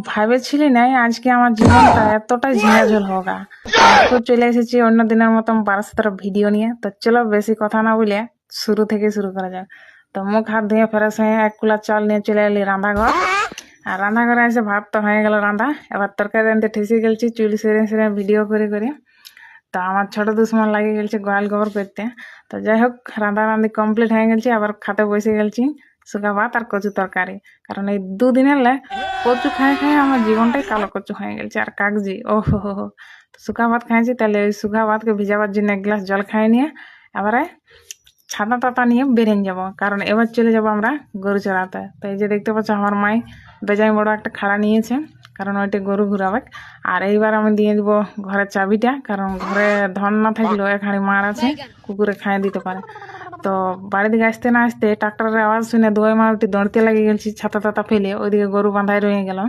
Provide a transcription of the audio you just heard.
ভাবেছিলি নাই আজকে আমার জীবনটা এতটাই ঝিঙাঝোল হোগা। আজকে চলে এসেছি অন্য দিনের মতন 12 ভিডিও নিয়ে। তো চলো বেশি কথা না বলে শুরু থেকে শুরু করা যাক। তো মুখ হাত ধুয়ে ফ্রেশ হয়ে 1 কুলা চাল নিয়ে চলে এলি রান্নাঘর। আর রান্নাঘরে এসে ভাত তো হয়ে গেল রান্না, এবার তরকারি আনতে ঠেসে গেছি চুল সেরে সেরে ভিডিও করে করে। তা আমার ছোট দুশ্মন লাগিয়ে গেছে গোয়াল গোবর করতে। তো যাই হোক, রান্না রান্দি কমপ্লিট হয়ে গেছে, আবার খাতে বসে গেছি শুকা ভাত আর কচু তরকারি। কারণ এই দুদিনের কচু খাই খাই আমার জীবনটাই কালো কচু হয়ে গেছে আর কাগজি ও হো। তো শুকা ভাত খাইছি, তাহলে ওই শুকা ভাতকে ভিজাবার জন্য 1 গ্লাস জল খাই নিয়ে এবারে ছাতা টাতা নিয়ে বেরিয়ে যাব, কারণ এবার চলে যাব আমরা গরু চড়াতে। তো এই যে দেখতে পাচ্ছ আমার মাই বেজায় বড় একটা খাড়া নিয়েছে, কারণ ওইটা গরু ঘুরাবে। আর এইবার আমি দিয়ে দিব ঘরের চাবিটা, কারণ ঘরে ধন না থাকলেও এখানে মার আছে, কুকুরে খাইয়ে দিতে পারে। তো বাড়ি দিকে আসতে না আসতে ট্রাক্টরের আওয়াজ শুনে দুই মারুতি দৌড়তে লেগে গেছি, ছাতা টাতা ফেলে ওইদিকে গরু বাঁধায় রয়ে গেল।